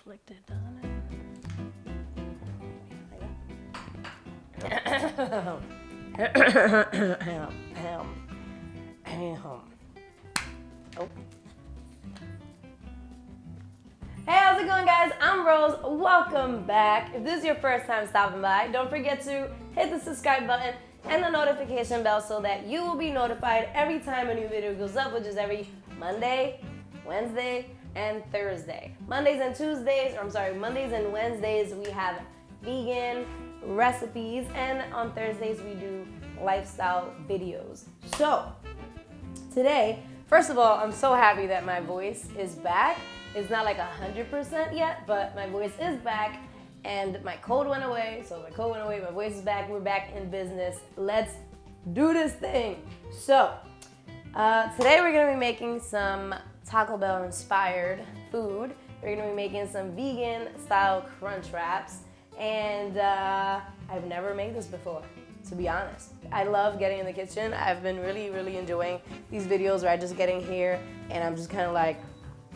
flicked it, doesn't it? Oh. Hey, how's it going, guys? I'm Rose. Welcome back. If this is your first time stopping by, don't forget to hit the subscribe button and the notification bell so that you will be notified every time a new video goes up, which is every Monday, Wednesday, and Thursday. Mondays and Wednesdays we have vegan recipes, and on Thursdays we do lifestyle videos. So today, first of all, I'm so happy that my voice is back. It's not like 100% yet, but my voice is back, and my cold went away. So my cold went away, my voice is back, we're back in business. Let's do this thing. So today we're gonna be making some Taco Bell inspired food. We're gonna be making some vegan style crunch wraps, and I've never made this before, to be honest. I love getting in the kitchen. I've been really enjoying these videos where I just get in here and I'm just kind of like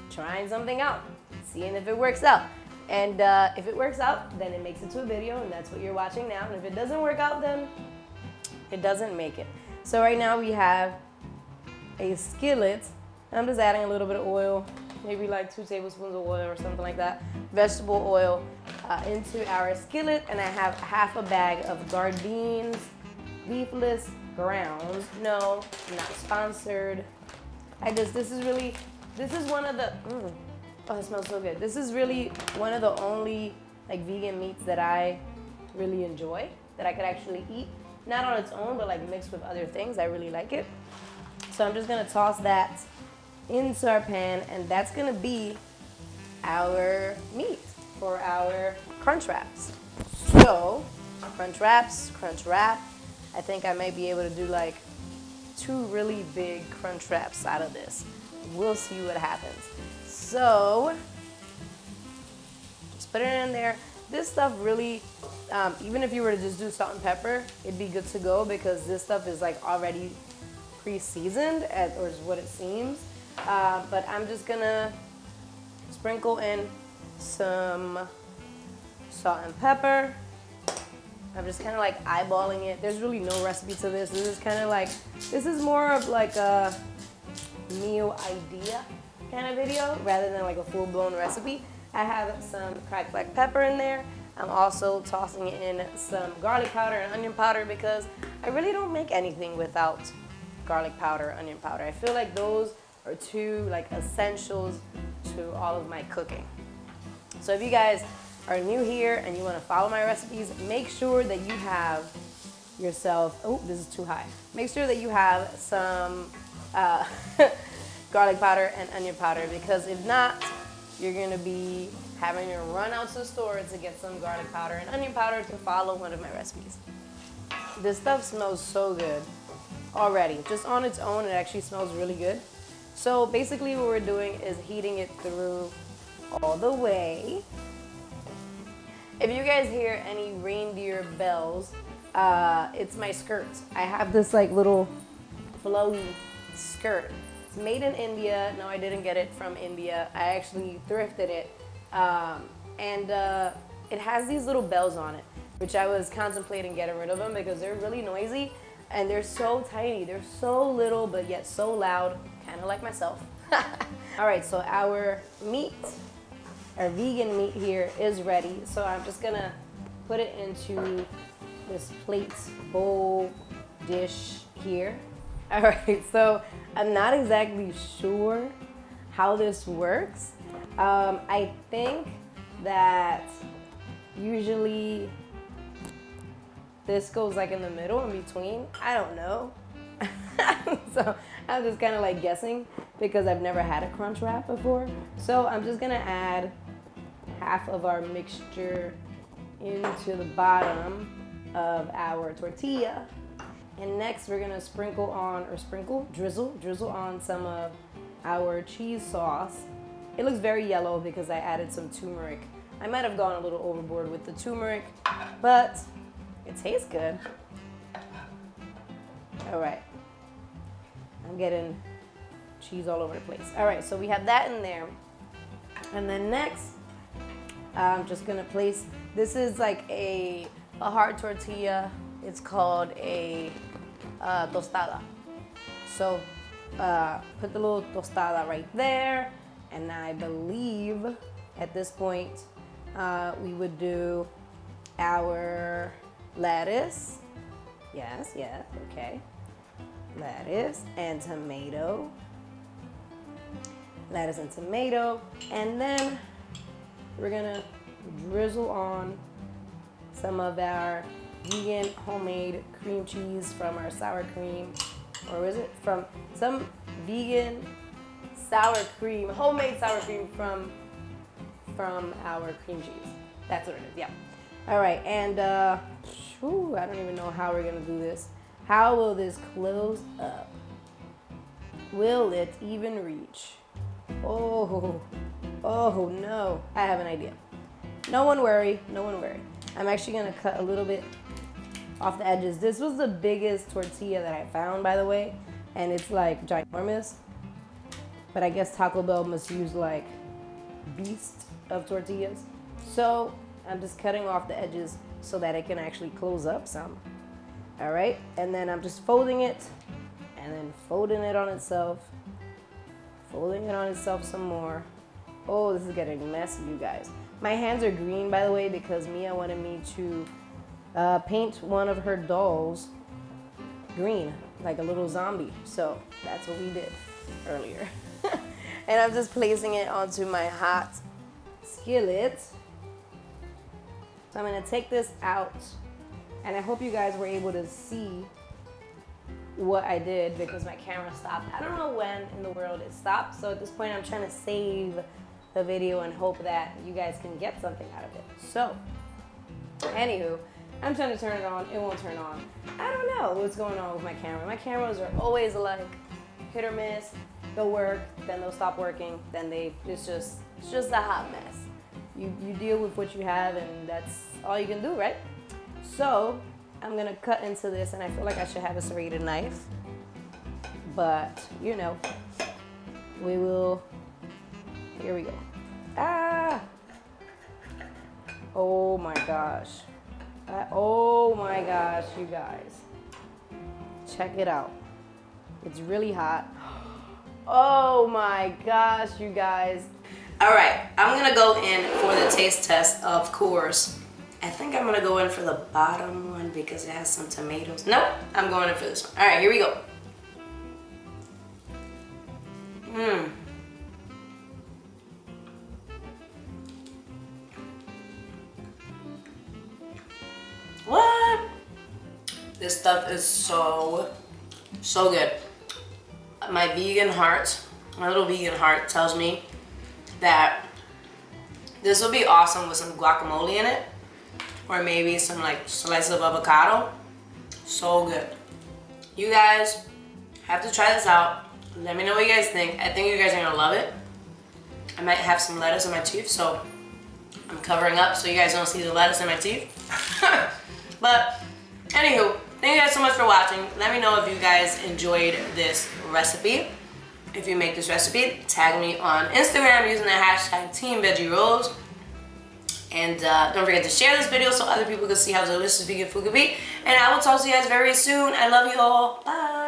trying something out, seeing if it works out. And if it works out, then it makes it to a video, and that's what you're watching now. And if it doesn't work out, then it doesn't make it. So right now we have a skillet. I'm just adding a little bit of oil, maybe like 2 tablespoons of oil or something like that, vegetable oil, into our skillet. And I have half a bag of Gardeins leafless grounds. No, not sponsored. This is one of the, oh, it smells so good. This is really one of the only like vegan meats that I really enjoy, that I could actually eat. Not on its own, but like mixed with other things. I really like it. So I'm just gonna toss that into our pan, and that's gonna be our meat for our crunch wraps. So, crunch wrap. I think I may be able to do like 2 really big crunch wraps out of this. We'll see what happens. So, just put it in there. This stuff really, even if you were to just do salt and pepper, it'd be good to go, because this stuff is like already pre-seasoned, or is what it seems. But I'm just gonna sprinkle in some salt and pepper. I'm just kind of like eyeballing it. There's really no recipe to this. This is more of like a meal idea kind of video rather than like a full-blown recipe. I have some cracked black pepper in there. I'm also tossing in some garlic powder and onion powder, because I really don't make anything without garlic powder, onion powder. I feel like those are 2 like essentials to all of my cooking. So if you guys are new here and you want to follow my recipes, make sure that you have yourself, oh, this is too high. Make sure that you have some garlic powder and onion powder, because if not, you're gonna be having to run out to the store to get some garlic powder and onion powder to follow one of my recipes. This stuff smells so good already. Just on its own, it actually smells really good. So basically what we're doing is heating it through all the way. If you guys hear any reindeer bells, it's my skirt. I have this like little flowy skirt. It's made in India. No, I didn't get it from India. I actually thrifted it. And it has these little bells on it, which I was contemplating getting rid of them because they're really noisy and they're so tiny. They're so little, but yet so loud, kind of like myself. All right, so our meat, our vegan meat here is ready. So I'm just gonna put it into this plate, bowl, dish here. All right, so I'm not exactly sure how this works. I think that usually this goes like in the middle, in between. I don't know. So I'm just kind of like guessing because I've never had a crunch wrap before. So I'm just gonna add half of our mixture into the bottom of our tortilla. And next we're gonna drizzle on some of our cheese sauce. It looks very yellow because I added some turmeric. I might have gone a little overboard with the turmeric, but it tastes good. All right, I'm getting cheese all over the place. All right, so we have that in there. And then next, I'm just gonna place, this is like a hard tortilla. It's called a tostada. So put the little tostada right there. And I believe at this point we would do our lettuce. Yes, okay. Lettuce and tomato. Lettuce and tomato. And then we're gonna drizzle on some of our vegan homemade cream cheese from our sour cream. Or is it from some vegan sour cream, homemade sour cream from our cream cheese. That's what it is, yeah. All right, and I don't even know how we're gonna do this. How will this close up? Will it even reach? Oh no, I have an idea. No one worry. I'm actually gonna cut a little bit off the edges. This was the biggest tortilla that I found, by the way, and it's like ginormous. But I guess Taco Bell must use like beast of tortillas. So I'm just cutting off the edges so that it can actually close up some. All right, and then I'm just folding it and then folding it on itself. Folding it on itself some more. Oh, this is getting messy, you guys. My hands are green, by the way, because Mia wanted me to paint one of her dolls green, like a little zombie. So that's what we did earlier. And I'm just placing it onto my hot skillet. So I'm gonna take this out, and I hope you guys were able to see what I did because my camera stopped. I don't know when in the world it stopped, so at this point I'm trying to save the video and hope that you guys can get something out of it. So, anywho, I'm trying to turn it on, it won't turn on. I don't know what's going on with my camera. My cameras are always like hit or miss. They'll work, then they'll stop working, then it's just a hot mess. You deal with what you have, and that's all you can do, right? So I'm gonna cut into this, and I feel like I should have a serrated knife, but you know, we will. Here we go. Ah! Oh my gosh. Oh my gosh, you guys. Check it out. It's really hot. Oh my gosh, you guys. All right, I'm gonna go in for the taste test, of course. I think I'm gonna go in for the bottom one because it has some tomatoes. Nope, I'm going in for this one. All right, here we go. What? This stuff is so good. My little vegan heart tells me that this will be awesome with some guacamole in it, or maybe some like slice of avocado. So good. You guys have to try this out. Let me know what you guys think. I think you guys are gonna love it. I might have some lettuce in my teeth, so I'm covering up so you guys don't see the lettuce in my teeth. But anywho, thank you guys so much for watching. Let me know if you guys enjoyed this recipe. If you make this recipe, tag me on Instagram using the hashtag #TeamVeggieRolls. And don't forget to share this video so other people can see how delicious vegan food can be. And I will talk to you guys very soon. I love you all. Bye.